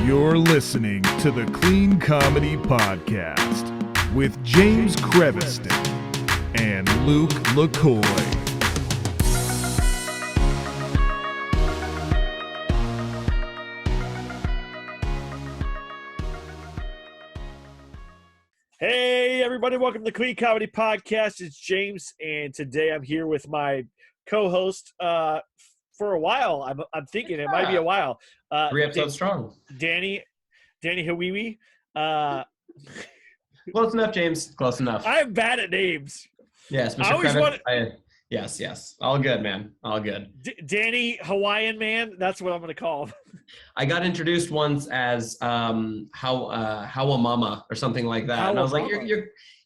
You're listening to the Clean Comedy Podcast with James Creviston and Luke LaCoy. Hey, everybody. Welcome to the Clean Comedy Podcast. It's James, and today I'm here with my co-host for a while. I'm thinking it might be a while. 3 episodes strong. Danny Hawawini. Close enough, James. Close enough. I'm bad at names. Yes, Mr. I always Kravitz. Yes. All good, man. All good. Danny Hawaiian Man. That's what I'm going to call him. I got introduced once as Hawa Mama or something like that, and I was like,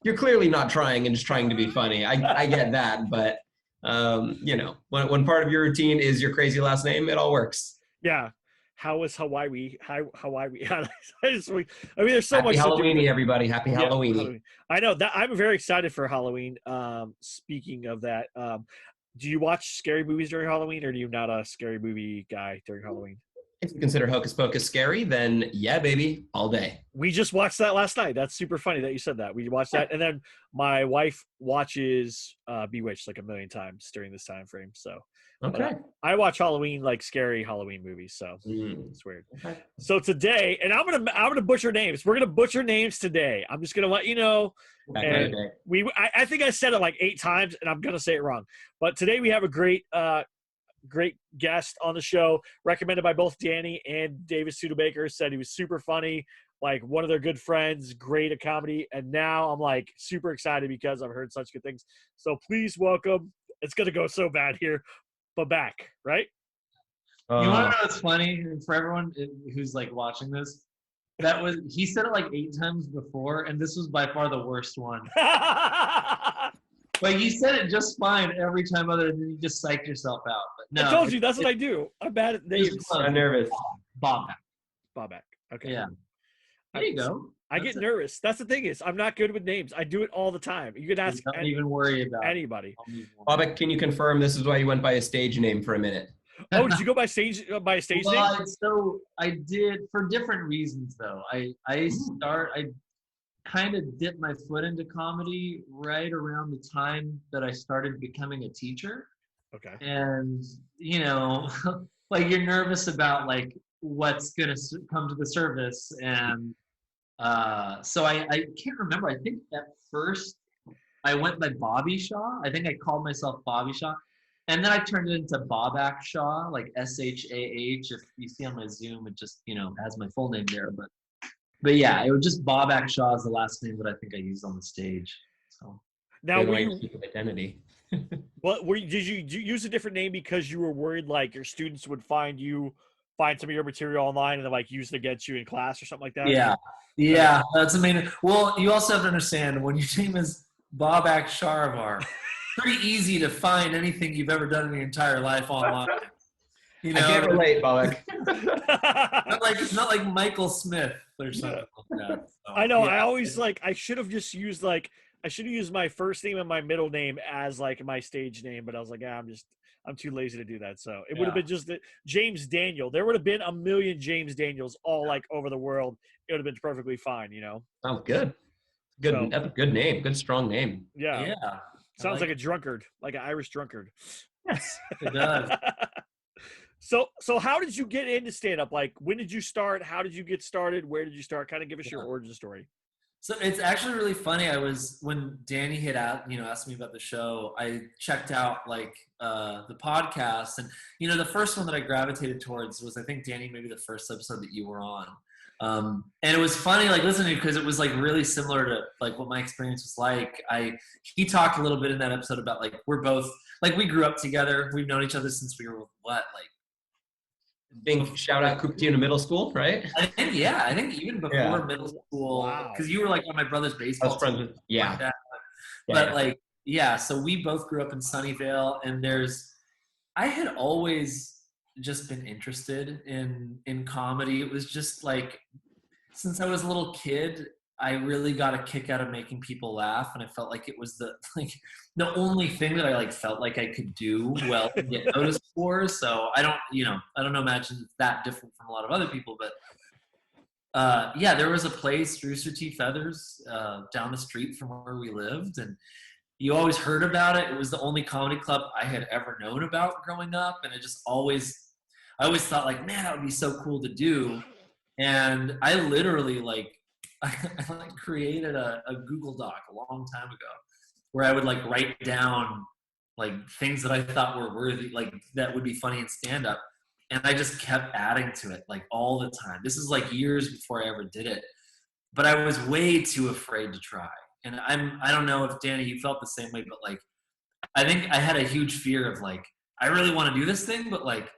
you're clearly not trying and just trying to be funny. I get that, but when part of your routine is your crazy last name, it all works. Yeah. How is Hawaii? Hawaii. There's so Happy much. Halloween, everybody. Happy Halloween. Halloween. I know that I'm very excited for Halloween. Speaking of that, do you watch scary movies during Halloween, or are you not a scary movie guy during Halloween? If you consider Hocus Pocus scary, then yeah, baby, all day. We just watched that last night. That's super funny that you said that. We watched that, and then my wife watches Bewitched like a million times during this time frame. So okay, I watch Halloween, like scary Halloween movies. So it's weird. Okay. So today, and I'm gonna butcher names. We're gonna butcher names today. I'm just gonna let you know. And I think I said it like 8 times, and I'm gonna say it wrong. But today we have a great guest on the show, recommended by both Danny and David Studebaker. Said he was super funny, like one of their good friends, great at comedy. And now I'm like super excited because I've heard such good things. So please welcome. It's gonna go so bad here, Babak, right? You want to know what's funny for everyone who's like watching this? He said it like 8 times before, and this was by far the worst one. Like, you said it just fine every time other than you just psyched yourself out. But no, I told you that's what I do. I'm bad at names. I'm nervous. Babak. Okay. Yeah. There you go. I get nervous. That's the thing is I'm not good with names. I do it all the time. You could ask Don't even worry about anybody. Babak, can you confirm this is why you went by a stage name for a minute? Oh, did you go by a stage name? So I did for different reasons though. I kind of dipped my foot into comedy right around the time that I started becoming a teacher. Okay. And, like you're nervous about like what's going to come to the surface. And so I can't remember. I think at first I went by Babak Shah. I think I called myself Babak Shah. And then I turned it into Babak Shah, like S-H-A-H. If you see on my Zoom, it just, has my full name there. But yeah, it was just Babak Shah is the last name that I think I used on the stage. So now, identity. Well, did you use a different name because you were worried like your students would find some of your material online and then like use it against you in class or something like that? Yeah, that's amazing. Well, you also have to understand when your name is Babak Shah, pretty easy to find anything you've ever done in your entire life online. I can't relate, Babak. not like Michael Smith or something like that. So, I know. yeah. I always I should have just used my first name and my middle name as like my stage name, but I was like, I'm too lazy to do that. So it would have been just James Daniel. There would have been a million James Daniels all like over the world. It would have been perfectly fine, Sounds good. Good. That's a good name. Good, strong name. Yeah. Sounds like a drunkard, like an Irish drunkard. Yes, it does. So how did you get into stand-up? Like, when did you start? How did you get started? Where did you start? Kind of give us your origin story. So it's actually really funny. When Danny hit out, asked me about the show, I checked out like the podcast, and the first one that I gravitated towards was, I think, Danny, maybe the first episode that you were on. And it was funny, like listening, because it was like really similar to like what my experience was like. He talked a little bit in that episode about like, we're both like, we grew up together. We've known each other since we were Big shout out Cupertino Middle School, right? I think even before middle school, because you were like on my brother's baseball team. So we both grew up in Sunnyvale, and I had always just been interested in comedy. It was just like, since I was a little kid, I really got a kick out of making people laugh, and I felt like it was the only thing that I felt like I could do well to get noticed for. So I don't imagine it's that different from a lot of other people, but Yeah, there was a place, Rooster Teeth Feathers, down the street from where we lived, and you always heard about it. It was the only comedy club I had ever known about growing up, and I always thought like, man, that would be so cool to do. And I literally like, I like created a Google Doc a long time ago where I would like write down like things that I thought were worthy, like that would be funny in stand up. And I just kept adding to it like all the time. This is like years before I ever did it, but I was way too afraid to try. And I don't know if Danny, you felt the same way, but like, I think I had a huge fear of like, I really want to do this thing, but like,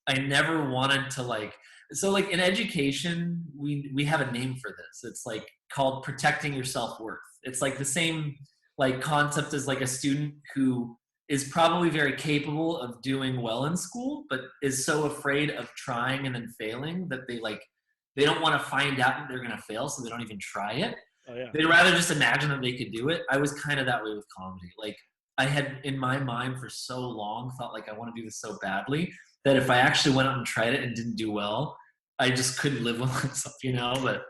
I never wanted to like, so like in education, we have a name for this. It's like called protecting your self-worth. It's like the same like concept as like a student who is probably very capable of doing well in school, but is so afraid of trying and then failing that they don't want to find out that they're going to fail, so they don't even try it. Oh, yeah. They'd rather just imagine that they could do it. I was kind of that way with comedy. Like I had in my mind for so long thought like I want to do this so badly that if I actually went out and tried it and didn't do well, I just couldn't live with myself, you know. But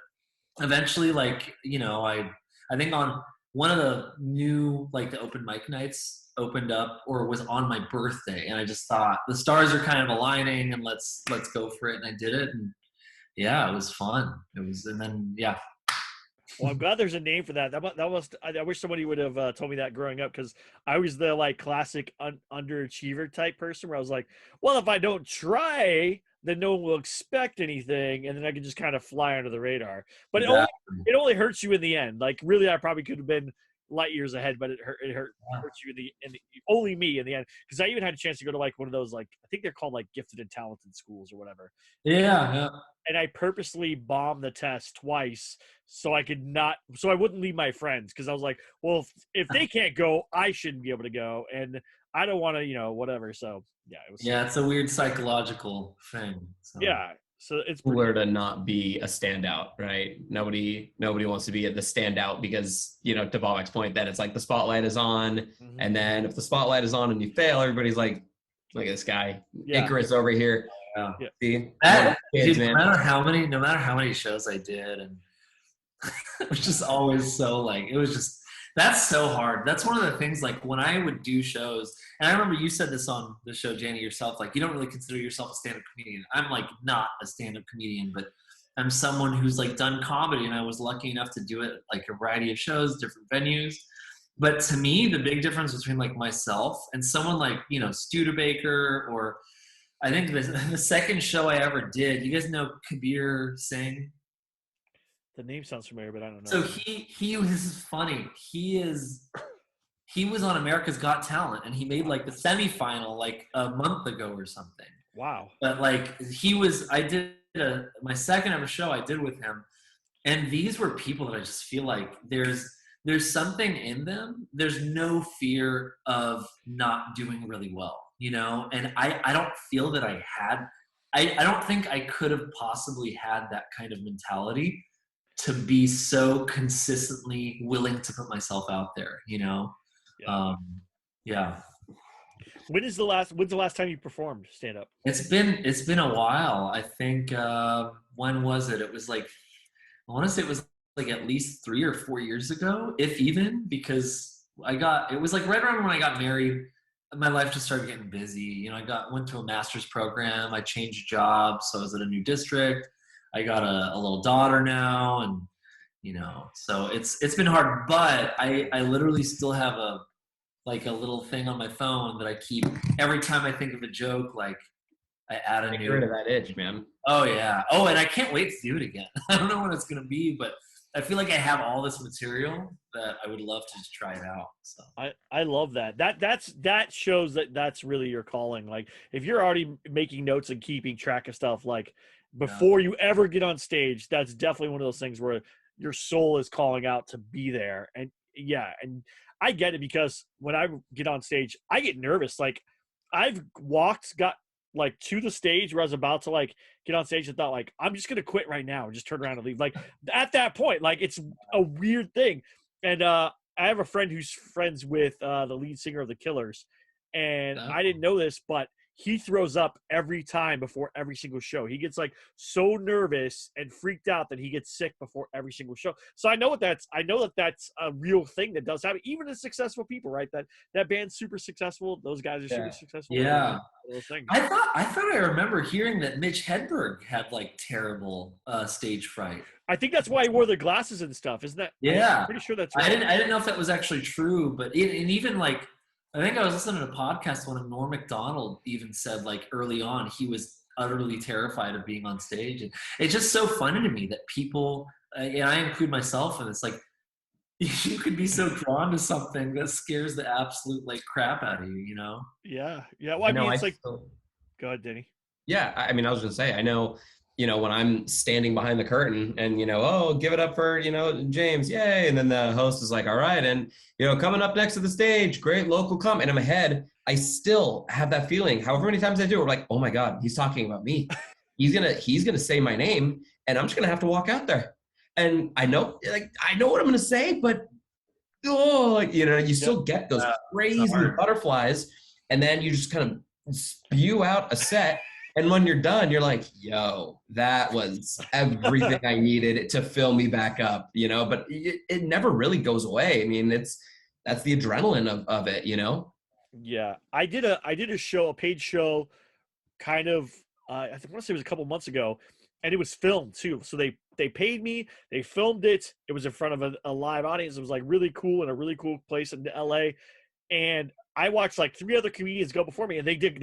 eventually, like, you know, I think on one of the new like the open mic nights opened up or was on my birthday, and I just thought the stars are kind of aligning and let's go for it, and I did it, and yeah, it was fun. It was, and then yeah. Well, I'm glad there's a name for that. I wish somebody would have told me that growing up, because I was the like classic underachiever type person where I was like, well, if I don't try, then no one will expect anything, and then I can just kind of fly under the radar. But Exactly. it only hurts you in the end. Like really, I probably could have been light years ahead, but it hurts you in the only me in the end, because I even had a chance to go to like one of those, like I think they're called like gifted and talented schools or whatever. Yeah. And I purposely bombed the test twice so I wouldn't leave my friends, because I was like, well, if they can't go, I shouldn't be able to go, and I don't want to, you know, whatever. So yeah, it's a weird psychological thing. So. Yeah. So it's cooler to not be a standout, right? Nobody wants to be the standout, because, you know, to Babak's point, that it's like the spotlight is on, mm-hmm. And then if the spotlight is on and you fail, everybody's like, look at this guy, Icarus over here. Yeah. See? Dude, no matter how many shows I did, and it was just always so like, it was just, that's so hard. That's one of the things, like when I would do shows, and I remember you said this on the show, Janie, yourself, like you don't really consider yourself a stand-up comedian. I'm like not a stand-up comedian, but I'm someone who's like done comedy, and I was lucky enough to do it like a variety of shows, different venues. But to me, the big difference between like myself and someone like, you know, Studebaker, or I think the second show I ever did, you guys know Kabir Singh? The name sounds familiar, but I don't know. So he was funny. He was on America's Got Talent, and he made like the semifinal like a month ago or something. Wow. But like I did my second ever show I did with him, and these were people that I just feel like there's something in them. There's no fear of not doing really well, you know? And I don't feel that I don't think I could have possibly had that kind of mentality to be so consistently willing to put myself out there, you know? Yeah. When's the last time you performed stand up? It's been a while. I think, when was it? It was like, I want to say it was like at least 3 or 4 years ago, if even, because it was like right around when I got married. My life just started getting busy. You know, went to a master's program. I changed jobs, so I was at a new district. I got a little daughter now, and you know, so it's been hard. But I literally still have a little thing on my phone that I keep every time I think of a joke. Like I add a new. Get rid of that itch, man. Oh yeah. Oh, and I can't wait to do it again. I don't know when it's gonna be, but I feel like I have all this material that I would love to just try it out. So I love that. That shows that that's really your calling. Like if you're already making notes and keeping track of stuff, like before you ever get on stage, that's definitely one of those things where your soul is calling out to be there. And yeah, and I get it, because when I get on stage, I get nervous. Like I've got like to the stage where I was about to like get on stage and thought like, I'm just going to quit right now and just turn around and leave. Like at that point, like it's a weird thing. And I have a friend who's friends with the lead singer of the Killers, and I didn't know this, but he throws up every time before every single show. He gets like so nervous and freaked out that he gets sick before every single show. So I know that's a real thing that does happen. Even in successful people, right? That band's super successful. Those guys are super successful. Yeah. Those things. I thought I remember hearing that Mitch Hedberg had like terrible stage fright. I think that's why he wore the glasses and stuff, isn't that? Yeah. I'm pretty sure that's right. I didn't know if that was actually true, but and even like, I think I was listening to a podcast when Norm Macdonald even said like early on he was utterly terrified of being on stage. And it's just so funny to me that people, and I include myself in this, like you could be so drawn to something that scares the absolute like crap out of you, you know? Yeah. Yeah. Well, I mean, it's like, go ahead, Denny. Yeah. I mean, I was going to say, I know, you know, when I'm standing behind the curtain and, you know, oh, give it up for, you know, James, yay. And then the host is like, all right. And, you know, coming up next to the stage, great local come. And in my head, I still have that feeling. However many times I do, we're like, oh my God, he's talking about me. He's going to say my name and I'm just going to have to walk out there. And I know what I'm going to say, but, oh, you know, you still get those crazy butterflies. And then you just kind of spew out a set. And when you're done, you're like, yo, that was everything I needed to fill me back up, you know, but it never really goes away. I mean, that's the adrenaline of it, you know? Yeah. I did a show, a paid show kind of, I want to say it was a couple months ago, and it was filmed too. So they paid me, they filmed it. It was in front of a live audience. It was like really cool in a really cool place in LA. And I watched like 3 other comedians go before me and they did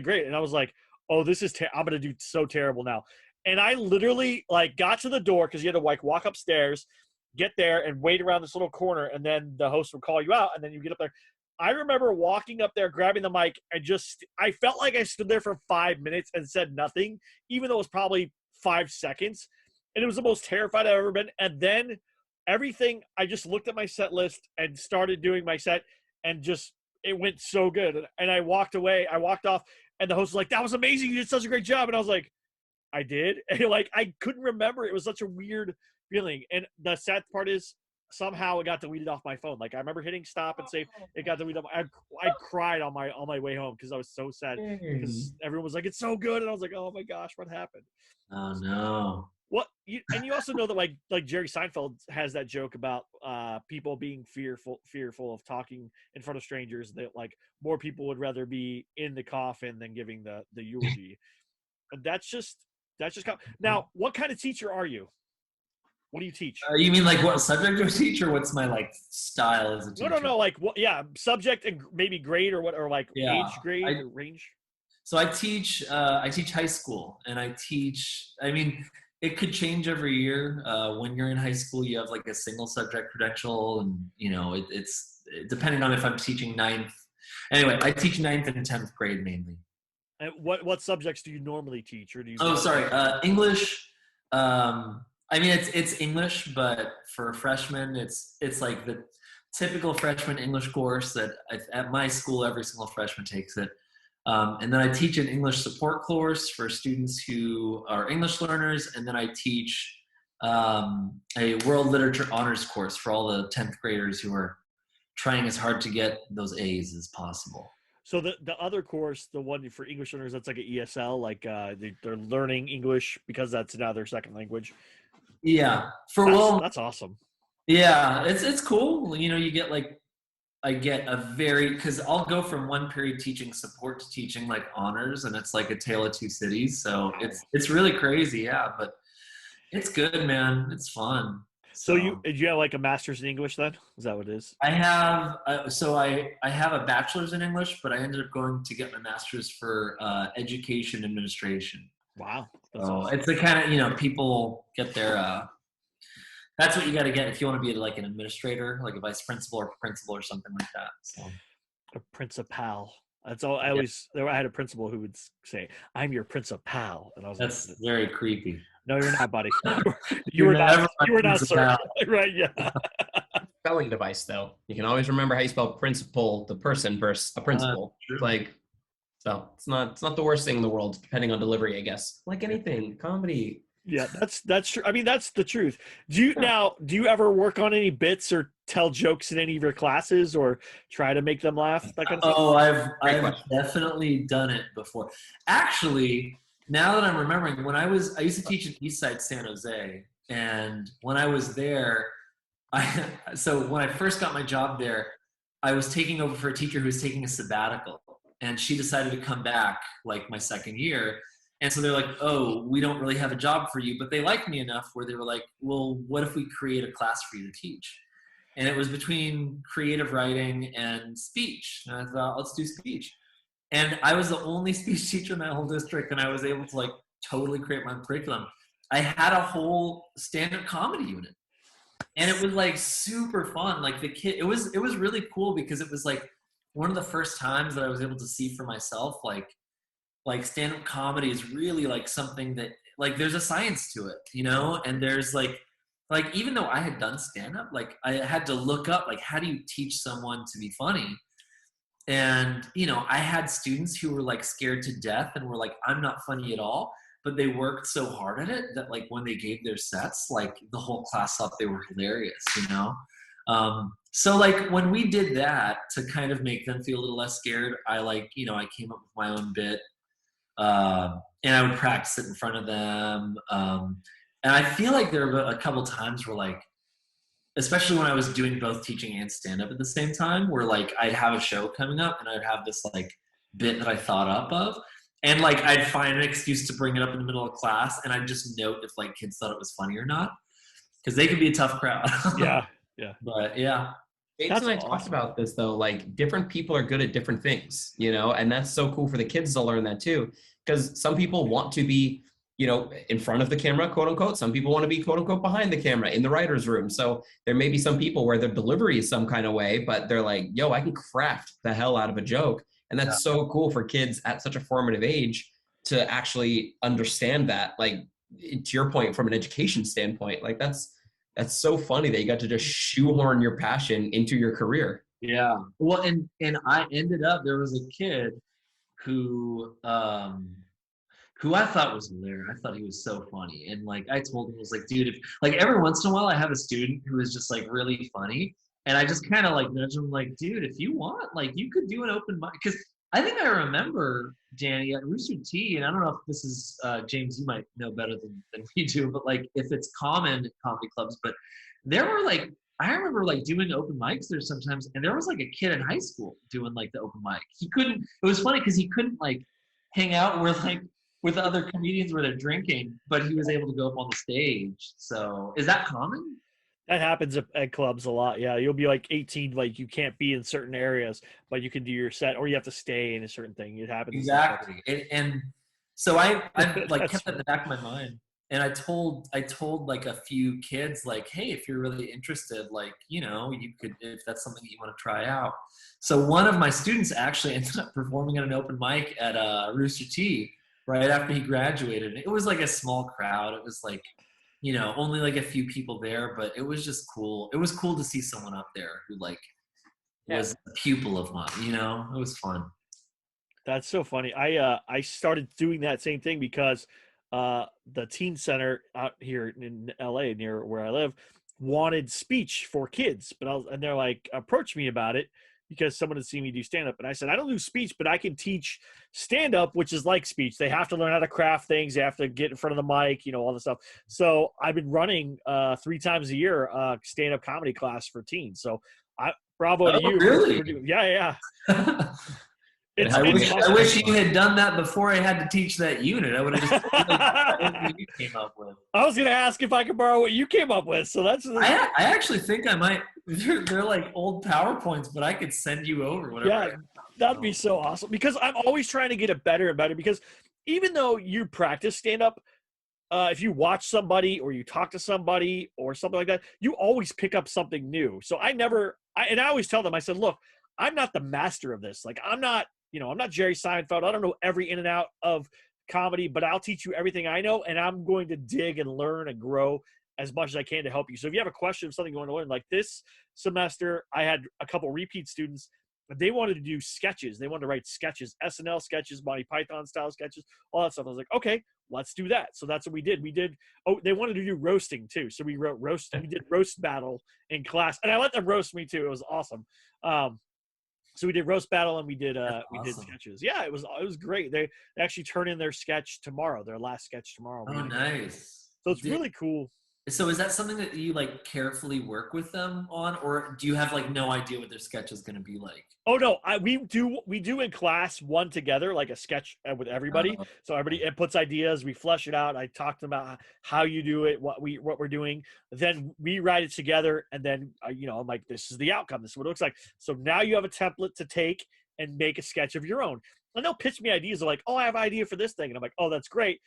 great. And I was like, oh, this is I'm going to do so terrible now. And I literally like got to the door because you had to like walk upstairs, get there and wait around this little corner. And then the host would call you out and then you get up there. I remember walking up there, grabbing the mic and I felt like I stood there for 5 minutes and said nothing, even though it was probably 5 seconds. And it was the most terrified I've ever been. And then I just looked at my set list and started doing my set and it went so good. And I walked away, I walked off. And the host was like, that was amazing. You did such a great job. And I was like, I did. And like, I couldn't remember. It was such a weird feeling. And the sad part is somehow it got deleted off my phone. Like I remember hitting stop and save. It got deleted. I cried on my way home because I was so sad because everyone was like, it's so good. And I was like, oh my gosh, what happened? Oh no. And you also know that like Jerry Seinfeld has that joke about people being fearful of talking in front of strangers, that like more people would rather be in the coffin than giving the eulogy. And that's just now, what kind of teacher are you? What do you teach? You mean like what subject do I teach, or what's my like style as a teacher? No. Like what? Yeah, subject and maybe grade or what, or like age grade or range. So I teach high school, and I mean, it could change every year. When you're in high school, you have like a single subject credential, and you know it's depending on if I'm teaching 9th. Anyway, I teach 9th and 10th grade mainly. And what subjects do you normally teach, or do you? Oh, sorry, English. I mean, it's English, but for freshmen, it's like the typical freshman English course that at my school every single freshman takes it. And then I teach an English support course for students who are English learners. And then I teach a world literature honors course for all the 10th graders who are trying as hard to get those A's as possible. So the other course, the one for English learners, that's like an ESL, like they're learning English because that's now their second language. Yeah. That's awesome. Yeah, it's cool. You know, you get like, I get because I'll go from one period teaching support to teaching like honors, and it's like a tale of two cities. So it's really crazy, yeah. But it's good, man. It's fun. So did you have like a master's in English then? Is that what it is? I have. I have a bachelor's in English, but I ended up going to get my master's for education administration. Wow. That's awesome. It's the kind of, people get their. That's what you got to get if you want to be like an administrator, like a vice principal or something like that. So. A principal. That's all. I had a principal who would say, "I'm your principal," and I was that's like, very creepy. No, you're not, buddy. You were not, sir. Right? Yeah. Spelling device, though. You can always remember how you spell principal, the person, versus a principal. So it's not the worst thing in the world, depending on delivery, I guess. Like anything, comedy. Yeah, that's true. I mean, that's the truth. Do you ever work on any bits or tell jokes in any of your classes or try to make them laugh? That kind of stuff? Oh, I've definitely done it before. Actually, now that I'm remembering, I used to teach in Eastside San Jose, and when I was there, so when I first got my job there, I was taking over for a teacher who was taking a sabbatical, and she decided to come back like my second year. And so they're like, oh, we don't really have a job for you, but they liked me enough where they were like, well, what if we create a class for you to teach? And it was between creative writing and speech. And I thought, let's do speech. And I was the only speech teacher in that whole district, and I was able to like totally create my own curriculum. I had a whole stand-up comedy unit. And it was like super fun. Like the kid, it was really cool because it was like one of the first times that I was able to see for myself, like stand-up comedy is really like something that like there's a science to it, you know? And there's like even though I had done stand-up, like I had to look up like how do you teach someone to be funny? And you know, I had students who were like scared to death and were like, I'm not funny at all, but they worked so hard at it that like when they gave their sets, like the whole class thought they were hilarious, you know? So like when we did that to kind of make them feel a little less scared, I like, you know, I came up with my own bit. And I would practice it in front of them. And I feel like there were a couple times where like, especially when I was doing both teaching and stand-up at the same time, where like I'd have a show coming up and I'd have this like bit that I thought up of. And like I'd find an excuse to bring it up in the middle of class, and I'd just note if like kids thought it was funny or not. Because they could be a tough crowd. Yeah. But yeah. James and I talked about this though, like different people are good at different things, you know, and that's so cool for the kids to learn that too. Because some people want to be, you know, in front of the camera, quote unquote. Some people want to be, quote unquote, behind the camera in the writer's room. So there may be some people where their delivery is some kind of way, but they're like, yo, I can craft the hell out of a joke. And that's so cool for kids at such a formative age to actually understand that, like, to your point, from an education standpoint, like that's so funny that you got to just shoehorn your passion into your career. Yeah. Well, and I ended up, there was a kid who I thought was hilarious. I thought he was so funny. And like, I told him, I was like, dude, if, like every once in a while I have a student who is just like really funny. And I just kind of like nudge him like, dude, if you want, like you could do an open mic. Cause I think I remember, Danny, at Rooster T, and I don't know if this is, James, you might know better than we do, but like if it's common at comedy clubs, but there were like, I remember like doing open mics there sometimes, and there was like a kid in high school doing like the open mic. He couldn't, it was funny because he couldn't like hang out with other comedians where they're drinking, but he was able to go up on the stage. So is that common? That happens at clubs a lot. Yeah, you'll be like 18, like you can't be in certain areas, but you can do your set, or you have to stay in a certain thing. It happens exactly. And so I like kept that in the back of my mind, and I told like a few kids like, hey, if you're really interested, like you know, you could, if that's something you want to try out. So one of my students actually ended up performing at an open mic at Rooster T right after he graduated. It was like a small crowd. It was like, you know, only like a few people there, but it was just cool. It was cool to see someone up there who like was a pupil of mine, you know. It was fun. That's so funny. I started doing that same thing because the teen center out here in LA near where I live wanted speech for kids, and they're like approached me about it because someone had seen me do stand-up, and I said, I don't do speech, but I can teach stand-up, which is like speech. They have to learn how to craft things. They have to get in front of the mic, you know, all this stuff. So I've been running 3 times a year stand-up comedy class for teens. So bravo to you. Really? Yeah. I wish you had done that before I had to teach that unit. I would have just what you came up with. I was going to ask if I could borrow what you came up with. So that's. I actually think I might. They're like old PowerPoints, but I could send you over whatever. Yeah, that'd be so awesome because I'm always trying to get it better and better. Because even though you practice stand up, if you watch somebody or you talk to somebody or something like that, you always pick up something new. So I always tell them, I said, look, I'm not the master of this. Like I'm not Jerry Seinfeld. I don't know every in and out of comedy, but I'll teach you everything I know, and I'm going to dig and learn and grow as much as I can to help you. So if you have a question of something you want to learn, like this semester, I had a couple repeat students, they wanted to do sketches. They wanted to write sketches, SNL sketches, Monty Python style sketches, all that stuff. I was like, okay, let's do that. So that's what we did. They wanted to do roasting too. So we did roast battle in class, and I let them roast me too. It was awesome. So we did roast battle, and we did sketches. Yeah, it was great. They actually turn in their sketch tomorrow, their last sketch tomorrow. Oh, nice. So it's really cool. So is that something that you like carefully work with them on, or do you have like no idea what their sketch is going to be like? Oh no, we do in class one together, like a sketch with everybody. So everybody inputs ideas, we flesh it out. I talk to them about how you do it, what we're doing. Then we write it together, and then I'm like, this is the outcome. This is what it looks like. So now you have a template to take and make a sketch of your own. And they'll pitch me ideas of like, oh, I have an idea for this thing, and I'm like, oh, that's great.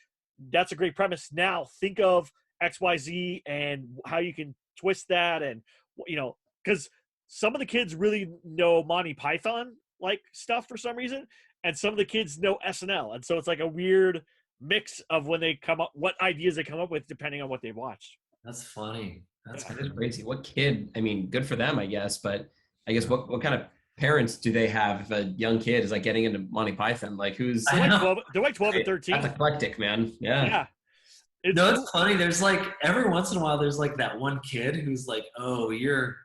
That's a great premise. Now think of XYZ and how you can twist that, and because some of the kids really know Monty Python like stuff for some reason, and some of the kids know SNL, and so it's like a weird mix of when they come up, what ideas they come up with depending on what they've watched. That's funny. That's crazy. What kid? I mean, good for them, I guess. But I guess what kind of parents do they have if a young kid is like getting into Monty Python? Like who's? They're like 12 and 13. That's eclectic, man. Yeah. It's funny. There's like every once in a while, there's like that one kid who's like, "Oh, you're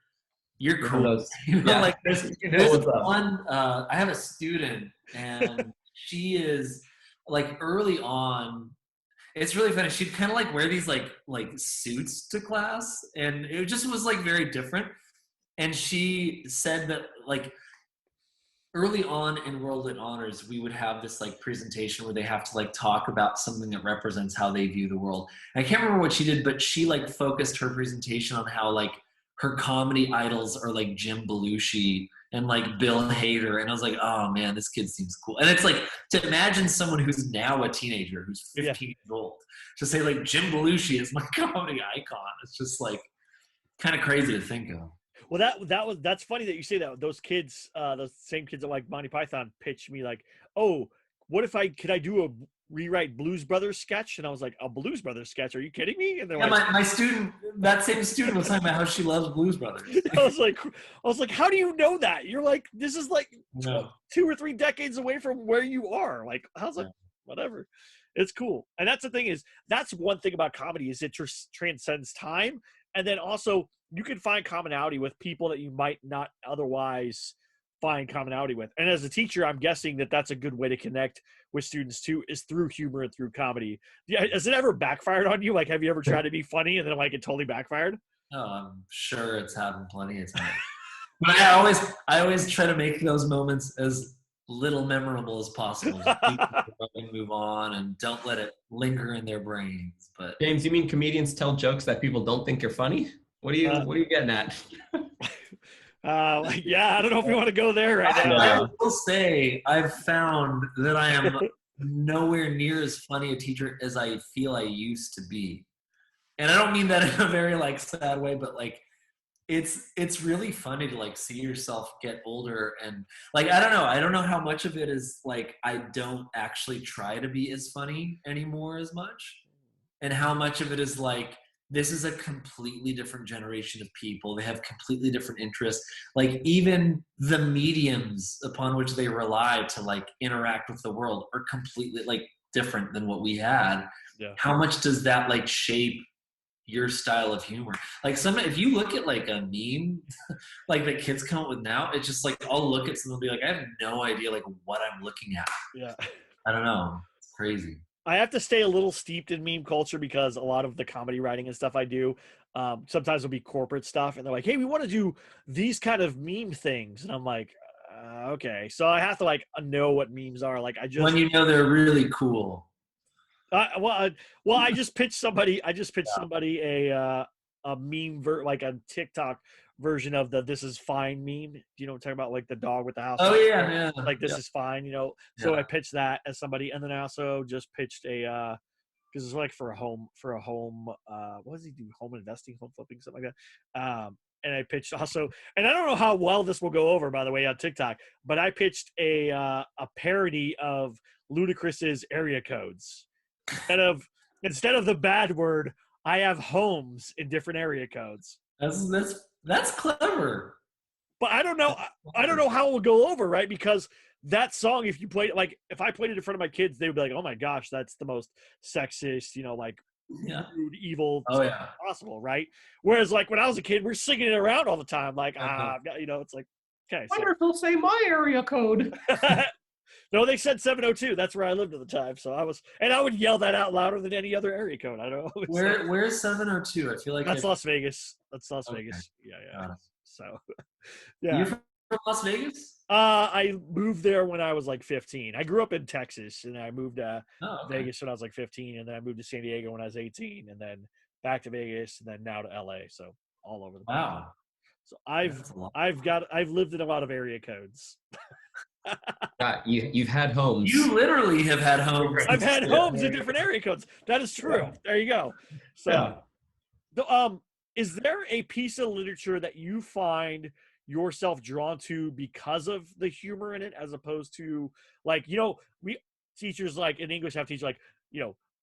cool." Like there's one. I have a student, and she is like early on. It's really funny. She'd kind of like wear these like suits to class, and it just was like very different. And she said that like early on in World Lit Honors, we would have this like presentation where they have to like talk about something that represents how they view the world. And I can't remember what she did, but she like focused her presentation on how like her comedy idols are like Jim Belushi and like Bill Hader. And I was like, oh man, this kid seems cool. And it's like to imagine someone who's now a teenager, who's 15 years old, to say like Jim Belushi is my comedy icon. It's just like kind of crazy to think of. Well, that's funny that you say that. Those kids, those same kids that like Monty Python pitched me like, oh, what if could I do a rewrite Blues Brothers sketch? And I was like, a Blues Brothers sketch? Are you kidding me? And they're like, my student, that same student was talking about how she loves Blues Brothers. I was like, how do you know that? You're like, this is like 2 or 3 decades away from where you are. Like, I was like, whatever. It's cool. And that's the thing is, that's one thing about comedy is it transcends time. And then also you can find commonality with people that you might not otherwise find commonality with. And as a teacher, I'm guessing that that's a good way to connect with students too, is through humor and through comedy. Yeah. Has it ever backfired on you? Like, have you ever tried to be funny and then like it totally backfired? Oh, I'm sure it's happened plenty of times. But I always try to make those moments as little memorable as possible. And move on and don't let it linger in their brains. But James, you mean comedians tell jokes that people don't think you're funny? What are you getting at? Yeah, I don't know if we want to go there right now. I will say I've found that I am nowhere near as funny a teacher as I feel I used to be. And I don't mean that in a very like sad way, but like it's really funny to like see yourself get older and like I don't know how much of it is like I don't actually try to be as funny anymore as much, and how much of it is like this is a completely different generation of people. They have completely different interests. Like even the mediums upon which they rely to like interact with the world are completely like different than what we had. Yeah. How much does that like shape your style of humor? Like if you look at like a meme like that kids come up with now, it's just like I'll look at someone and be like, I have no idea like what I'm looking at. Yeah. I don't know. It's crazy. I have to stay a little steeped in meme culture because a lot of the comedy writing and stuff I do, sometimes will be corporate stuff. And they're like, hey, we want to do these kind of meme things. And I'm like, okay. So I have to like know what memes are. Like when you know they're really cool. I just pitched somebody a meme like a TikTok version of the "This is fine" meme. Do you know what I'm talking about? Like the dog with the house. Oh yeah. Like this is fine, So I pitched that as somebody, and then I also just pitched a because it's like for a home. What does he do? Home investing, home flipping, something like that. And I pitched also, and I don't know how well this will go over, by the way, on TikTok, but I pitched a parody of Ludacris's area codes. Instead of the bad word, I have homes in different area codes. That's clever. But I don't know. I don't know how it will go over, right? Because that song, if you played, like, if I played it in front of my kids, they would be like, "Oh my gosh, that's the most sexist, like, rude, evil possible," right? Whereas, like, when I was a kid, we're singing it around all the time, like, it's like, okay. I wonder if they'll say my area code. No, they said 702. That's where I lived at the time. So I would yell that out louder than any other area code. I don't know. Where's 702? I feel like that's Las Vegas. That's Las Vegas. Yeah. So, yeah. You're from Las Vegas? I moved there when I was like 15. I grew up in Texas, and I moved to Vegas when I was like 15, and then I moved to San Diego when I was 18, and then back to Vegas, and then now to LA. So all over the place. Wow. So I've lived in a lot of area codes. You've had homes. You literally have had homes. I've had homes in different area codes. That is true. Yeah. There you go. So, is there a piece of literature that you find yourself drawn to because of the humor in it, as opposed to, like, we teachers, like in English, have teachers like,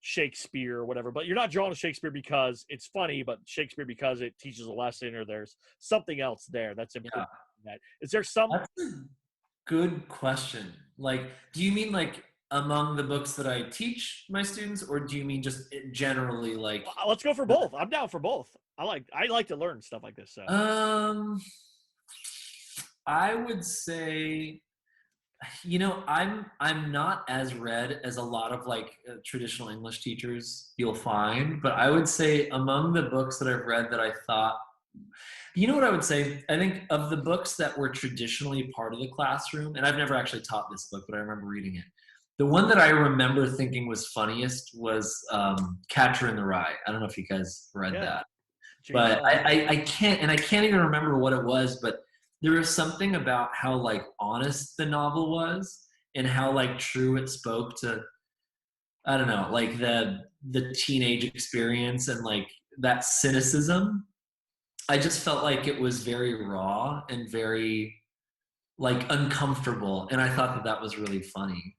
Shakespeare or whatever, but you're not drawn to Shakespeare because it's funny, but Shakespeare because it teaches a lesson, or there's something else there that's important. Yeah. Is there some? That's a good question. Like, do you mean like among the books that I teach my students, or do you mean just generally, like? Let's go for both. I'm down for both. I like to learn stuff like this. So. I would say, I'm not as read as a lot of like traditional English teachers you'll find, but I would say among the books that I've read that I thought, what I would say, I think of the books that were traditionally part of the classroom, and I've never actually taught this book, but I remember reading it. The one that I remember thinking was funniest was Catcher in the Rye. I don't know if you guys read that, but I can't even remember what it was, but there was something about how like honest the novel was, and how like true it spoke to, I don't know, like the teenage experience and like that cynicism. I just felt like it was very raw and very like uncomfortable, and I thought that was really funny.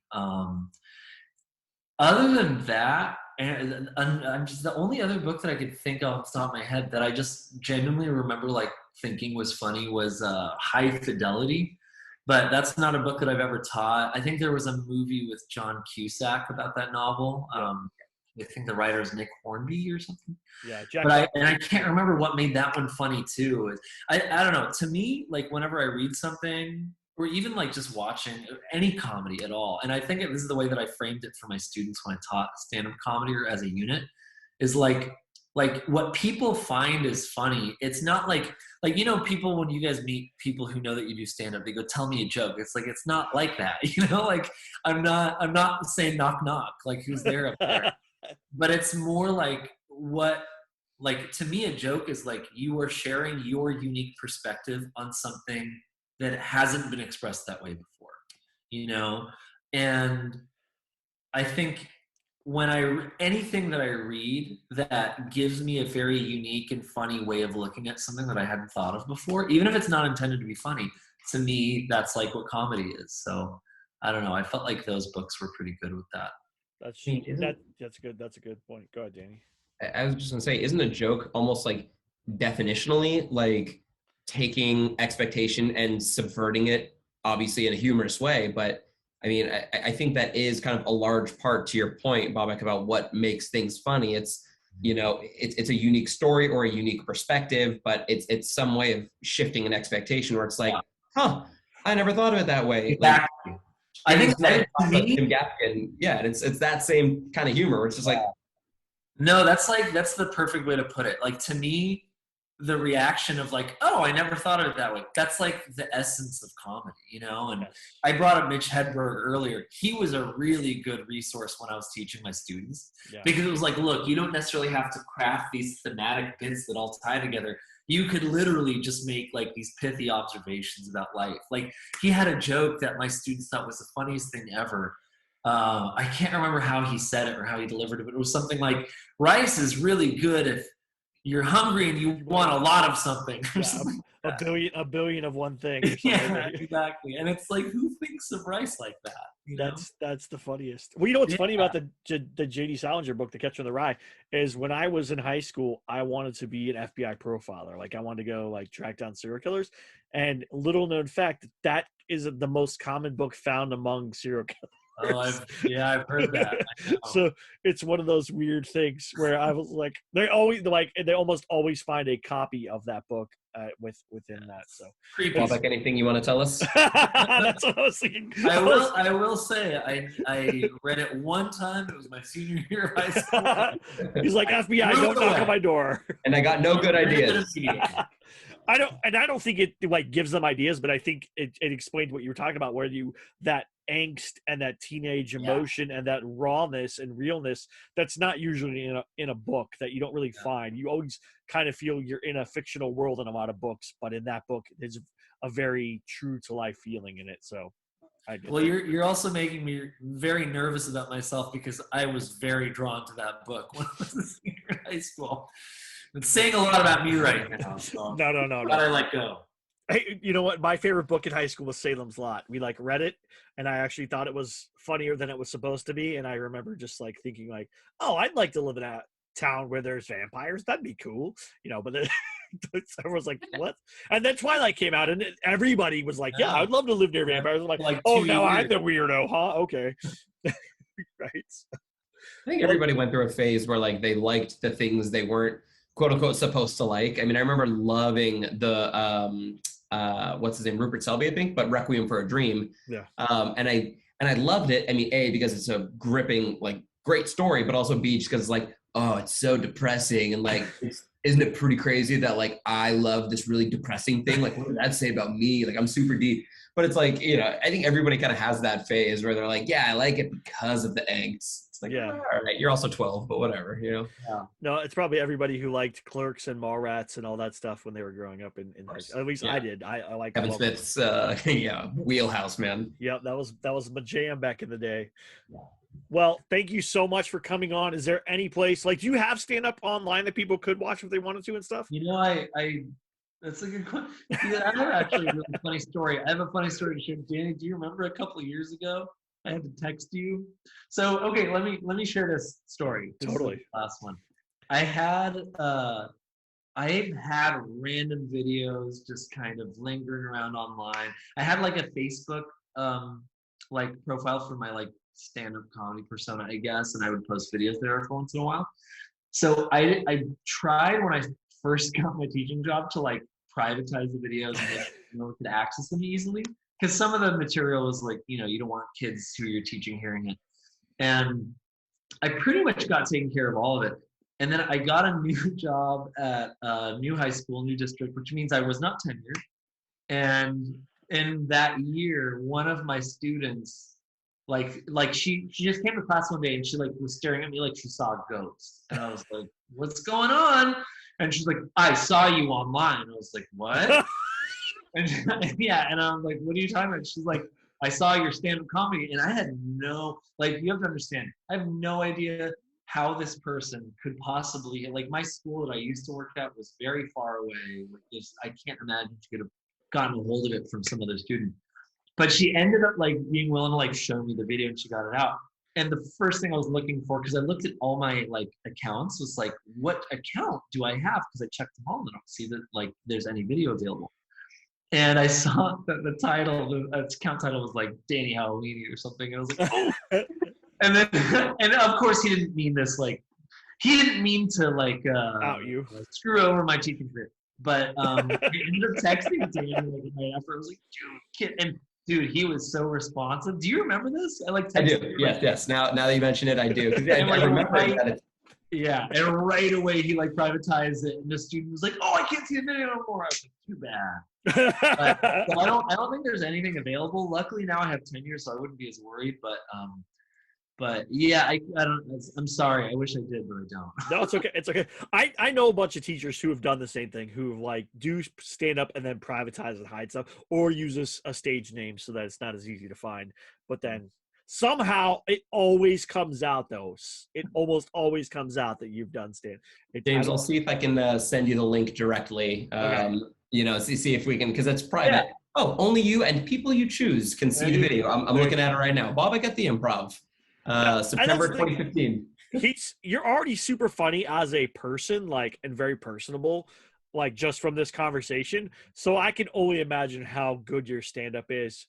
Other than that, and I'm just, the only other book that I could think of off the top of my head that I just genuinely remember like thinking was funny was High Fidelity, but that's not a book that I've ever taught. I think there was a movie with John Cusack about that novel. I think the writer is Nick Hornby or something. Yeah, but I can't remember what made that one funny too. I don't know. To me, like whenever I read something, or even like just watching any comedy at all, and I think this is the way that I framed it for my students when I taught stand-up comedy or as a unit, is like what people find is funny. It's not like people, when you guys meet people who know that you do stand-up, they go, "Tell me a joke." It's like, it's not like that, like I'm not saying knock knock, like who's there up there. But it's more like to me, a joke is like you are sharing your unique perspective on something that hasn't been expressed that way before, and I think when anything that I read that gives me a very unique and funny way of looking at something that I hadn't thought of before, even if it's not intended to be funny, to me, that's like what comedy is. So I don't know. I felt like those books were pretty good with that. That's good. That's a good point. Go ahead, Danny. I was just gonna say, isn't a joke almost like definitionally like taking expectation and subverting it, obviously in a humorous way? But I mean, I think that is kind of a large part to your point, Babak, about what makes things funny. It's it's a unique story or a unique perspective, but it's some way of shifting an expectation where it's like, I never thought of it that way. Exactly. Like, I think Jim Gaffigan, and it's that same kind of humor. It's just like, no, that's the perfect way to put it. Like, to me, the reaction of like, oh, I never thought of it that way. That's like the essence of comedy, And I brought up Mitch Hedberg earlier. He was a really good resource when I was teaching my students, because it was like, look, you don't necessarily have to craft these thematic bits that all tie together. You could literally just make like these pithy observations about life. Like, he had a joke that my students thought was the funniest thing ever. I can't remember how he said it or how he delivered it, but it was something like, rice is really good if you're hungry and you want a lot of something. Yeah, a billion of one thing. Or Yeah, exactly. And it's like, who thinks of rice like that? That's the funniest. Well, what's funny about the J.D. Salinger book, The Catcher in the Rye, is when I was in high school, I wanted to be an FBI profiler. Like I wanted to go like track down serial killers. And little known fact, that is the most common book found among serial killers. Oh, I've heard that. So it's one of those weird things where I was like, they almost always find a copy of that book within that. So creepy. Babak, anything you want to tell us? That's what I was thinking. I will say I read it one time. It was my senior year of high school. He's like, FBI, don't knock on my door. And I got no good ideas. I don't think it like gives them ideas, but I think it explained what you were talking about, where that angst and that teenage emotion and that rawness and realness that's not usually in a book, that you don't really find. You always kind of feel you're in a fictional world in a lot of books, but in that book, there's a very true to life feeling in it. So, you're also making me very nervous about myself because I was very drawn to that book when I was a senior in high school. It's saying a lot about me right now. So No. I let go. Hey, you know what? My favorite book in high school was Salem's Lot. We like read it, and I actually thought it was funnier than it was supposed to be. And I remember just like thinking like, oh, I'd like to live in a town where there's vampires. That'd be cool, But then everyone's like, what? And then Twilight came out, and everybody was like, yeah, I'd love to live near vampires. I'm like oh, now I'm the weirdo, huh? Okay, right. I think everybody went through a phase where like they liked the things they weren't quote unquote supposed to like. I mean, I remember loving the what's his name, Rupert Selby, I think, but Requiem for a Dream. Yeah. And I loved it. I mean, A, because it's a gripping, like great story, but also B, just because it's like, oh, it's so depressing. And like, isn't it pretty crazy that like, I love this really depressing thing? Like, what does that say about me? Like, I'm super deep. But it's like, I think everybody kind of has that phase where they're like, yeah, I like it because of the angst. It's like, all right, you're also 12, but whatever, Yeah. No, it's probably everybody who liked Clerks and Mallrats and all that stuff when they were growing up in at least I did. I like Kevin Smith's wheelhouse, man. Yeah, that was my jam back in the day. Yeah. Well, thank you so much for coming on. Is there any place like, do you have stand up online that people could watch if they wanted to and stuff? I that's a good question. Yeah, I have actually a really funny story. I have a funny story to share. Danny, do you remember a couple of years ago I had to text you? So okay, let me share this story. Totally. This is the last one. I've had random videos just kind of lingering around online. I had like a Facebook like profile for my like stand-up comedy persona, I guess, and I would post videos there every once in a while. So I tried when I first got my teaching job to like privatize the videos and no one could access them easily, because some of the material was like, you don't want kids who you're teaching hearing it. And I pretty much got taken care of all of it. And then I got a new job at a new high school, new district, which means I was not tenured. And in that year, one of my students, like she just came to class one day and she like was staring at me like she saw a ghost. And I was like, what's going on? And she's like, I saw you online. I was like, what? And I was like, what are you talking about? She's like, I saw your stand-up comedy. And I had you have to understand, I have no idea how this person could possibly, like my school that I used to work at was very far away. I can't imagine she could have gotten a hold of it from some other student. But she ended up like being willing to like show me the video, and she got it out. And the first thing I was looking for, because I looked at all my like accounts, was like, what account do I have? Because I checked them all and I don't see that like there's any video available. And I saw that the account title was like Danny Hawawini or something. And I was like, oh. And then, and of course he didn't mean this, like, he didn't mean to like out you, screw over my teaching career. But I ended up texting Danny like right after. I was like, dude, and dude, he was so responsive. Do you remember this? I do. Yes. Now that you mention it, I do. I remember that. Yeah, and right away he like privatized it, and the student was like, "Oh, I can't see the video no more." I was like, "Too bad." So I don't think there's anything available. Luckily now I have tenure, so I wouldn't be as worried. But yeah, I don't. I'm sorry. I wish I did, but I don't. No, it's okay. It's okay. I know a bunch of teachers who have done the same thing, who like do stand up and then privatize and hide stuff, or use a stage name so that it's not as easy to find. But then somehow it always comes out though. It almost always comes out that you've done stand. James, I'll see if I can send you the link directly. Okay. See if we can, because it's private. Yeah. Oh, only you and people you choose can see the video. I'm looking at it right now. Babak at the Improv, September 2015. You're already super funny as a person, like, and very personable, like, just from this conversation. So I can only imagine how good your stand-up is.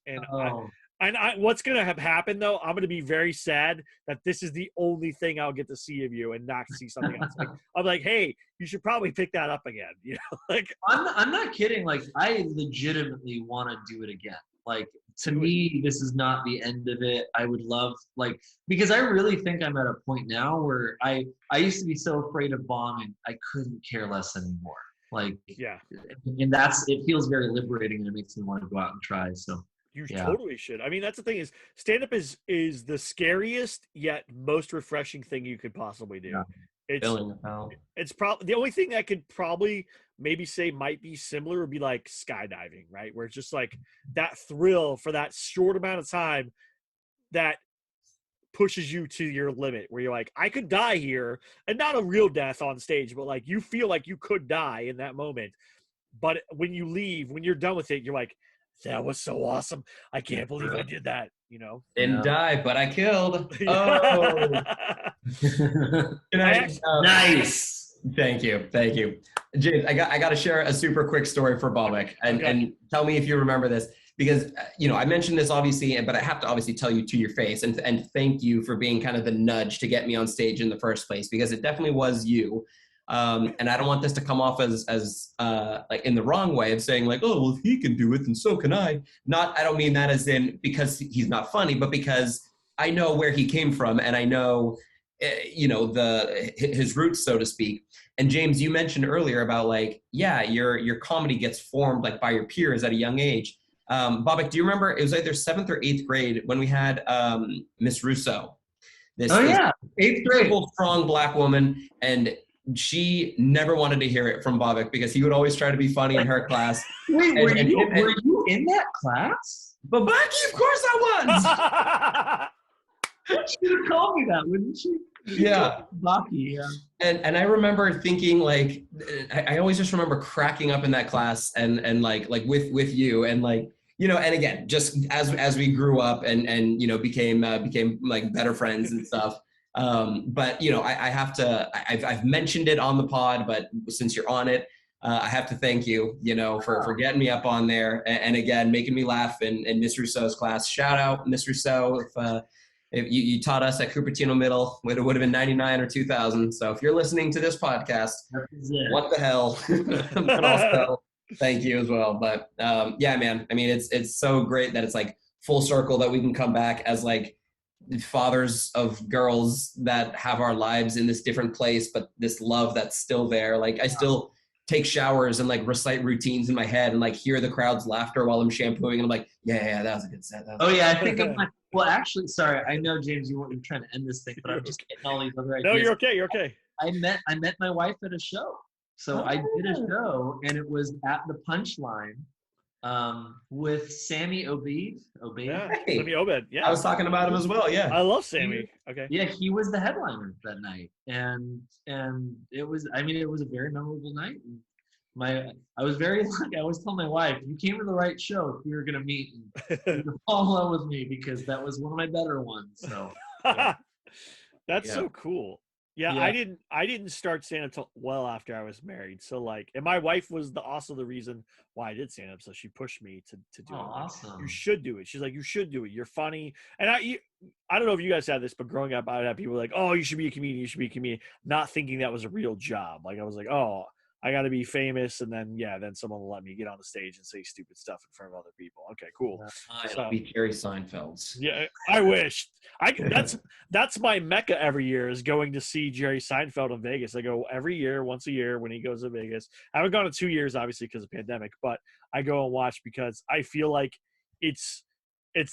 And what's going to have happened, though, I'm going to be very sad that this is the only thing I'll get to see of you and not see something else. Like, I'm like, hey, you should probably pick that up again. You know, like, I'm not kidding. Like, I legitimately want to do it again. Like, to me, this is not the end of it. I would love, like, because I really think I'm at a point now where I used to be so afraid of bombing, I couldn't care less anymore. Like, yeah. And it feels very liberating, and it makes me want to go out and try. So you totally should. I mean, that's the thing is, stand-up is the scariest yet most refreshing thing you could possibly do. Yeah. It's probably the only thing that could probably maybe say might be similar would be like skydiving, right? Where it's just like that thrill for that short amount of time that pushes you to your limit, where you're like, I could die here, and not a real death on stage, but like you feel like you could die in that moment. But when you leave, when you're done with it, you're like, that was so awesome. I can't believe I did that, you know? Didn't die, but I killed. Oh. Nice. Thank you. James, I got to share a super quick story for Babak, and tell me if you remember this, because, I mentioned this obviously, but I have to obviously tell you to your face and thank you for being kind of the nudge to get me on stage in the first place, because it definitely was you. And I don't want this to come off as like in the wrong way of saying like, oh, well, if he can do it, then so can I. I don't mean that as in because he's not funny, but because I know where he came from, and I know, his roots, so to speak. And James, you mentioned earlier about like, yeah, your comedy gets formed like by your peers at a young age. Babak, do you remember, it was either 7th or 8th grade when we had Miss Russo. This 8th grade, strong Black woman, and she never wanted to hear it from Babak because he would always try to be funny in her class. Wait, were you in that class? Babaki, of course I was. She would have called me that, wouldn't she? Yeah. Babaki, yeah. And I remember thinking like, I always just remember cracking up in that class and like with you, and like, and again, just as we grew up and became like better friends and stuff. But I have to, I've mentioned it on the pod, but since you're on it, I have to thank you, for getting me up on there and again, making me laugh in Miss Rousseau's class. Shout out Miss Rousseau. If you taught us at Cupertino Middle, it would have been 99 or 2000. So if you're listening to this podcast, what the hell? But also, thank you as well. But yeah, man, I mean, it's so great that it's like full circle that we can come back as like fathers of girls that have our lives in this different place, but this love that's still there. Like I still take showers and like recite routines in my head and like hear the crowd's laughter while I'm shampooing, and I'm like, yeah, that was a good set. I think I'm like, well, actually, sorry, I know, James, you're trying to end this thing, but I'm just getting all these other ideas. No, you're okay. I met my wife at a show. So I did a show, and it was at the Punchline with Sammy Obeid. Yeah, Sammy Obed. Yeah, I was talking about him as well. Yeah, I love Sammy. Okay. Yeah, he was the headliner that night, and it was. I mean, it was a very memorable night. I was very lucky. I always tell my wife, "You came to the right show if we were gonna meet and fall in love with me," because that was one of my better ones. So yeah. That's so cool. Yeah, I didn't start stand up till well after I was married. So like, and my wife was also the reason why I did stand up. So she pushed me to do it. Awesome. You should do it. She's like, you should do it. You're funny. And I don't know if you guys had this, but growing up, I would have people like, oh, you should be a comedian. You should be a comedian. Not thinking that was a real job. Like I was like, oh, I got to be famous, and then someone will let me get on the stage and say stupid stuff in front of other people. Okay, cool. I'll be Jerry Seinfeld's. Yeah, I wish. That's my mecca every year is going to see Jerry Seinfeld in Vegas. I go every year, once a year when he goes to Vegas. I haven't gone in 2 years, obviously, because of pandemic, but I go and watch because I feel like it's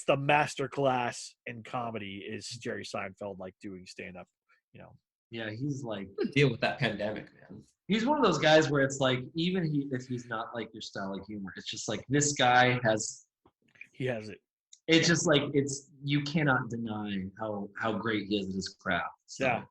the master class in comedy is Jerry Seinfeld, like doing stand up. Yeah, he's like deal with that pandemic, man. He's one of those guys where it's like, even if he's not like your style of humor, it's just like this guy has. He has it. it's just like you cannot deny how great he is at his craft. So.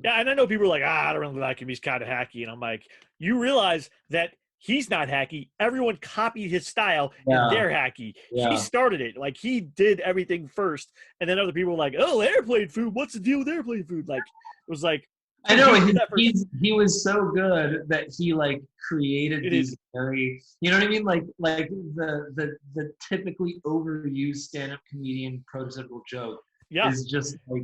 Yeah, and I know people are like, I don't really like him. He's kind of hacky. And I'm like, you realize that he's not hacky. Everyone copied his style, and they're hacky. Yeah. He started it. Like, he did everything first, and then other people were like, oh, airplane food. What's the deal with airplane food? Like, it was like, I know he was so good that he like created these very, you know what I mean? Like the typically overused stand-up comedian prototypical joke is just like.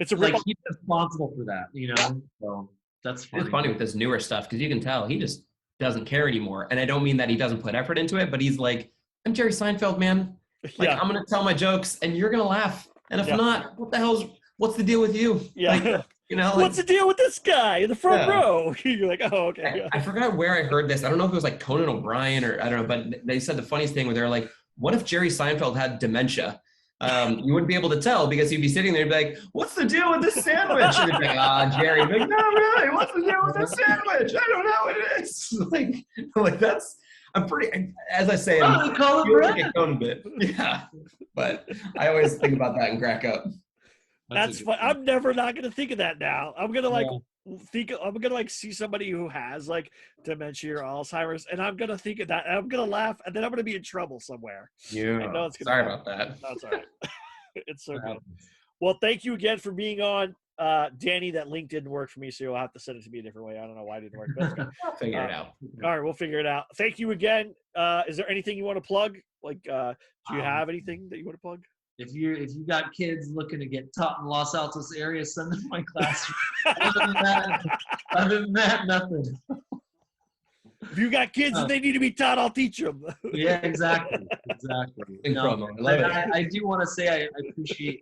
It's like he's responsible for that, you know. So that's funny. It's funny with this newer stuff because you can tell he just doesn't care anymore. And I don't mean that he doesn't put effort into it, but he's like, I'm Jerry Seinfeld, man. Like I'm gonna tell my jokes and you're gonna laugh. And if not, what's the deal with you? Yeah. Like, you know, like, what's the deal with this guy in the front row? You're like, oh, okay. I forgot where I heard this. I don't know if it was like Conan O'Brien or I don't know, but they said the funniest thing where they're like, what if Jerry Seinfeld had dementia? You wouldn't be able to tell because you'd be sitting there and be like, what's the deal with this sandwich? And you'd be like, Jerry. You'd be like, no, really, what's the deal with this sandwich? I don't know what it is. Like that's, I'm pretty, as I say, I'm like a Conan bit. Yeah. But I always think about that and crack up. That's fun. I'm never not going to think of that now. I'm going to I'm going to see somebody who has like dementia or Alzheimer's, and I'm going to think of that. And I'm going to laugh, and then I'm going to be in trouble somewhere. Yeah. Sorry about that. That's all right. It's so good. Well, thank you again for being on. Danny, that link didn't work for me, so you'll have to send it to me a different way. I don't know why it didn't work. But I'll figure it out. All right, we'll figure it out. Thank you again. Is there anything you want to plug? Like, do you have anything that you want to plug? If you got kids looking to get taught in Los Altos area, send them to my classroom. Other than that, nothing. If you got kids and they need to be taught, I'll teach them. Yeah, exactly. No, I do want to say I appreciate.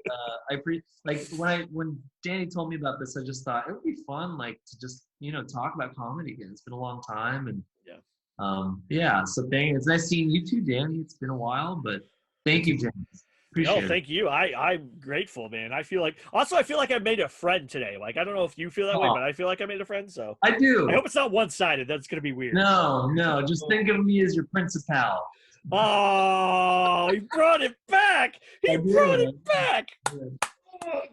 Like when Danny told me about this, I just thought it would be fun, like to just talk about comedy again. It's been a long time, and So it's nice seeing you too, Danny. It's been a while, but thank you, James. Thank you. I'm grateful, man. I feel like I made a friend today. Like, I don't know if you feel that way, but I feel like I made a friend. So I do. I hope it's not one-sided. That's going to be weird. No. Just think of me as your principal. Oh, he brought it back. Brought it back.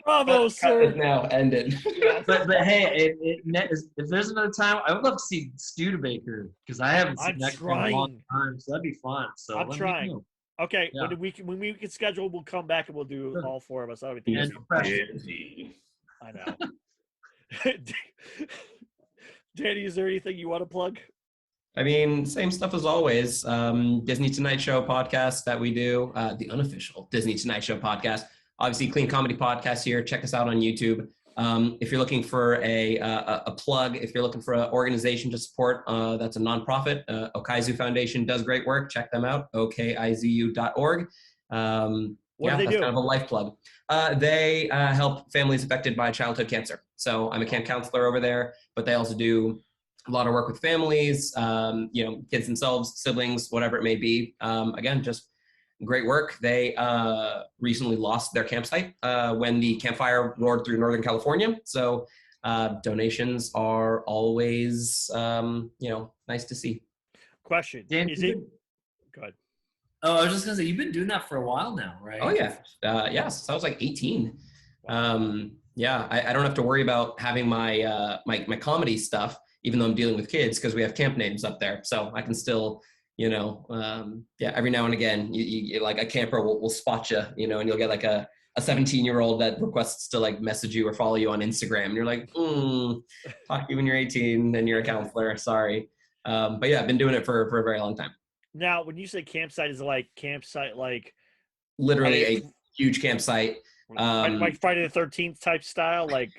Bravo, sir. It's now ended. but hey, if there's another time, I would love to see Studebaker because I haven't seen that in a long time. So that'd be fun. So I'm trying. Okay, when we can schedule, we'll come back and we'll do all four of us. I know. Danny, is there anything you want to plug? I mean, same stuff as always. Disney Tonight Show podcast that we do, the unofficial Disney Tonight Show podcast. Obviously, Clean Comedy Podcast here. Check us out on YouTube. If you're looking for a plug, if you're looking for an organization to support, that's a nonprofit. Okaizu Foundation does great work. Check them out, okizu.org. What do they do? That's kind of a life plug. They help families affected by childhood cancer. So I'm a camp counselor over there, but they also do a lot of work with families, kids themselves, siblings, whatever it may be. Again, just great work. They recently lost their campsite when the campfire roared through Northern California. So donations are always, nice to see. Question. Dan, go ahead. Oh, I was just going to say, you've been doing that for a while now, right? Oh, yeah. Since I was like 18. I don't have to worry about having my my comedy stuff, even though I'm dealing with kids, because we have camp names up there. So I can still... every now and again, you like a camper will spot you, and you'll get like a 17-year-old that requests to like message you or follow you on Instagram. And you're like, talk to you when you're 18 and you're a counselor. Sorry. But yeah, I've been doing it for a very long time. Now, when you say campsite, is it like campsite, like literally a huge campsite? Like Friday the 13th type style, like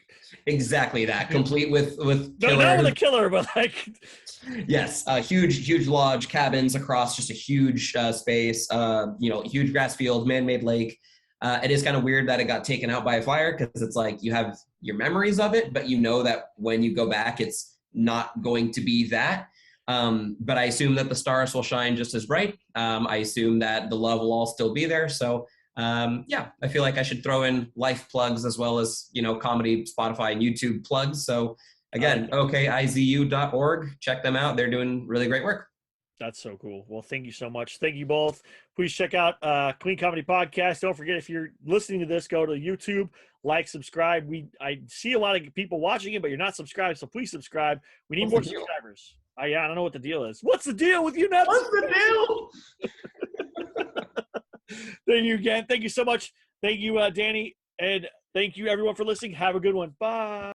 exactly that, complete with no, not with a killer, but like yes, huge lodge cabins across just a huge space, huge grass field, man-made lake. It is kind of weird that it got taken out by a fire because it's like you have your memories of it, but you know that when you go back, it's not going to be that. But I assume that the stars will shine just as bright. I assume that the love will all still be there. So I feel like I should throw in life plugs as well as, comedy, Spotify, and YouTube plugs. So again, okizu.org, check them out. They're doing really great work. That's so cool. Well, thank you so much. Thank you both. Please check out Clean Comedy Podcast. Don't forget, if you're listening to this, go to YouTube, like, subscribe. I see a lot of people watching it, but you're not subscribed, so please subscribe. We need more subscribers. I don't know what the deal is. What's the deal with you not? What's the deal? Thank you again. Thank you so much. Thank you, Danny. And thank you, everyone, for listening. Have a good one. Bye.